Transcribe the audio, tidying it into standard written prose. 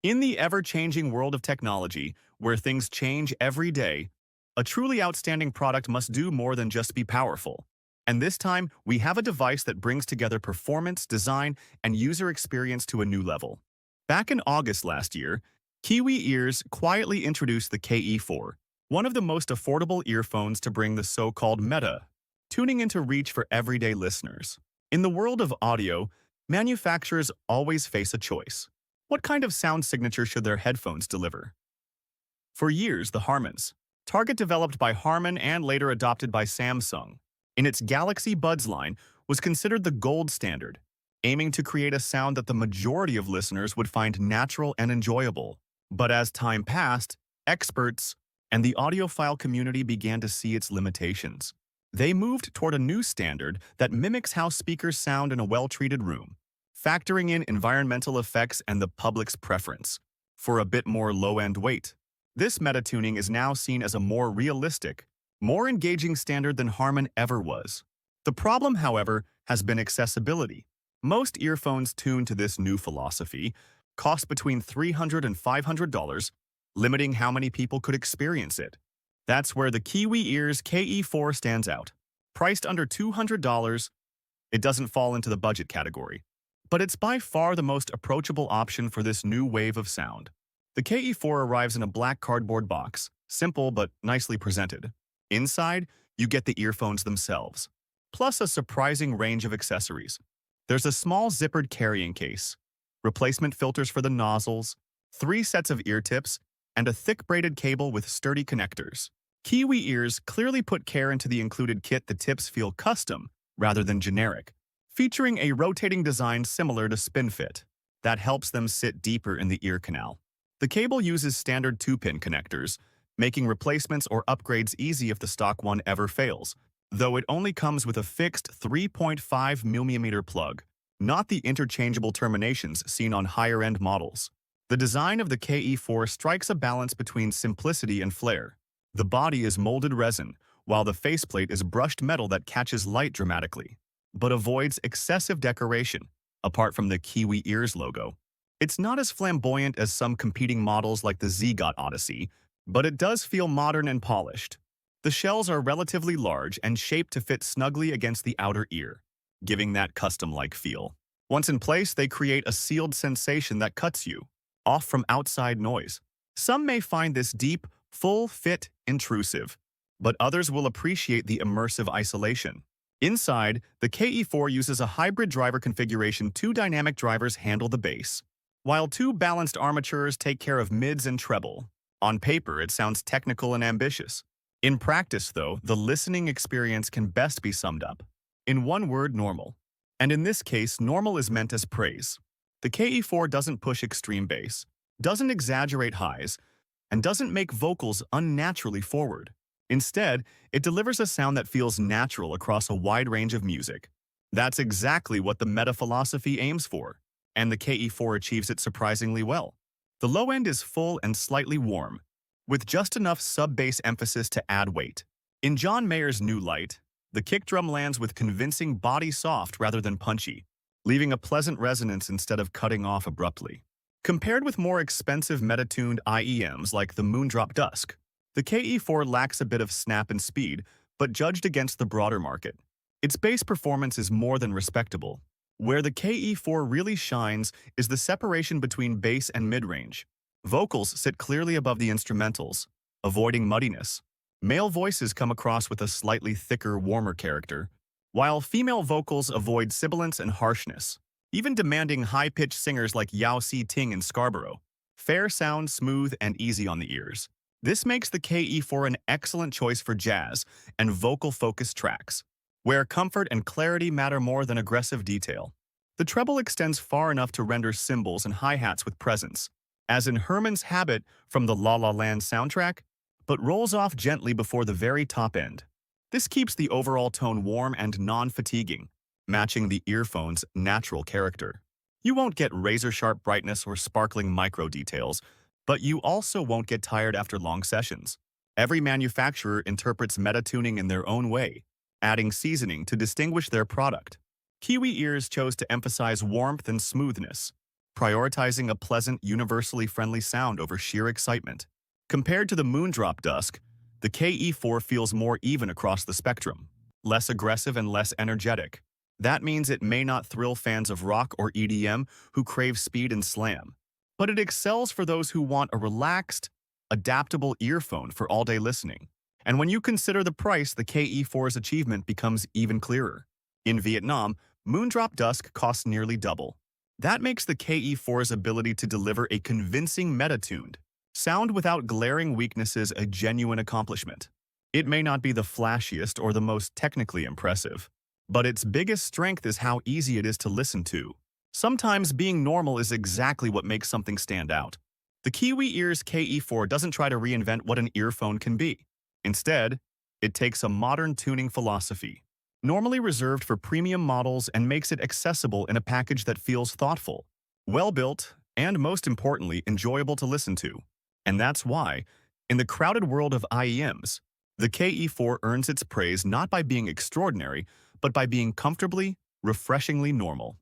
In the ever-changing world of technology, where things change every day, a truly outstanding product must do more than just be powerful. And this time, we have a device that brings together performance, design, and user experience to a new level. Back in August last year, Kiwi Ears quietly introduced the KE4, one of the most affordable earphones to bring the so-called meta tuning into reach for everyday listeners. In the world of audio, manufacturers always face a choice. What kind of sound signature should their headphones deliver? For years, the Harmans, Target developed by Harman and later adopted by Samsung, in its Galaxy Buds line, was considered the gold standard, aiming to create a sound that the majority of listeners would find natural and enjoyable. But as time passed, experts and the audiophile community began to see its limitations. They moved toward a new standard that mimics how speakers sound in a well-treated room, factoring in environmental effects and the public's preference for a bit more low-end weight. This meta-tuning is now seen as a more realistic, more engaging standard than Harman ever was. The problem, however, has been accessibility. Most earphones tuned to this new philosophy cost between $300 and $500, limiting how many people could experience it. That's where the Kiwi Ears KE4 stands out. Priced under $200, it doesn't fall into the budget category, but it's by far the most approachable option for this new wave of sound. The KE4 arrives in a black cardboard box, simple but nicely presented. Inside, you get the earphones themselves, plus a surprising range of accessories. There's a small zippered carrying case, replacement filters for the nozzles, 3 sets of ear tips, and a thick braided cable with sturdy connectors. Kiwi Ears clearly put care into the included kit. The tips feel custom rather than generic, featuring a rotating design similar to SpinFit that helps them sit deeper in the ear canal. The cable uses standard 2-pin connectors, making replacements or upgrades easy if the stock one ever fails, though it only comes with a fixed 3.5mm plug, not the interchangeable terminations seen on higher-end models. The design of the KE4 strikes a balance between simplicity and flair. The body is molded resin, while the faceplate is brushed metal that catches light dramatically, but avoids excessive decoration, apart from the Kiwi Ears logo. It's not as flamboyant as some competing models like the Zigot Odyssey, but it does feel modern and polished. The shells are relatively large and shaped to fit snugly against the outer ear, giving that custom-like feel. Once in place, they create a sealed sensation that cuts you off from outside noise. Some may find this deep, full fit intrusive, but others will appreciate the immersive isolation. Inside, the KE4 uses a hybrid driver configuration. 2 dynamic drivers handle the bass, while 2 balanced armatures take care of mids and treble. On paper, it sounds technical and ambitious. In practice, though, the listening experience can best be summed up in one word: normal. And in this case, normal is meant as praise. The KE4 doesn't push extreme bass, doesn't exaggerate highs, and doesn't make vocals unnaturally forward. Instead, it delivers a sound that feels natural across a wide range of music. That's exactly what the meta philosophy aims for, and the KE4 achieves it surprisingly well. The low end is full and slightly warm, with just enough sub-bass emphasis to add weight. In John Mayer's New Light, the kick drum lands with convincing body soft rather than punchy, leaving a pleasant resonance instead of cutting off abruptly. Compared with more expensive meta-tuned IEMs like the Moondrop Dusk, the KE4 lacks a bit of snap and speed, but judged against the broader market, its bass performance is more than respectable. Where the KE4 really shines is the separation between bass and mid-range. Vocals sit clearly above the instrumentals, avoiding muddiness. Male voices come across with a slightly thicker, warmer character, while female vocals avoid sibilance and harshness, even demanding high-pitched singers like Yao Si Ting in Scarborough. Fair sound, smooth, and easy on the ears. This makes the KE4 an excellent choice for jazz and vocal-focused tracks, where comfort and clarity matter more than aggressive detail. The treble extends far enough to render cymbals and hi-hats with presence, as in Herman's Habit from the La La Land soundtrack, but rolls off gently before the very top end. This keeps the overall tone warm and non-fatiguing, matching the earphone's natural character. You won't get razor-sharp brightness or sparkling micro-details, but you also won't get tired after long sessions. Every manufacturer interprets meta-tuning in their own way, adding seasoning to distinguish their product. Kiwi Ears chose to emphasize warmth and smoothness, prioritizing a pleasant, universally friendly sound over sheer excitement. Compared to the Moondrop Dusk, the KE4 feels more even across the spectrum, less aggressive and less energetic. That means it may not thrill fans of rock or EDM who crave speed and slam, but it excels for those who want a relaxed, adaptable earphone for all-day listening. And when you consider the price, the KE4's achievement becomes even clearer. In Vietnam, Moondrop Dusk costs nearly double. That makes the KE4's ability to deliver a convincing meta-tuned sound without glaring weaknesses a genuine accomplishment. It may not be the flashiest or the most technically impressive, but its biggest strength is how easy it is to listen to. Sometimes being normal is exactly what makes something stand out. The Kiwi Ears KE4 doesn't try to reinvent what an earphone can be. Instead, it takes a modern tuning philosophy, normally reserved for premium models, and makes it accessible in a package that feels thoughtful, well-built, and most importantly, enjoyable to listen to. And that's why, in the crowded world of IEMs, the KE4 earns its praise not by being extraordinary, but by being comfortably, refreshingly normal.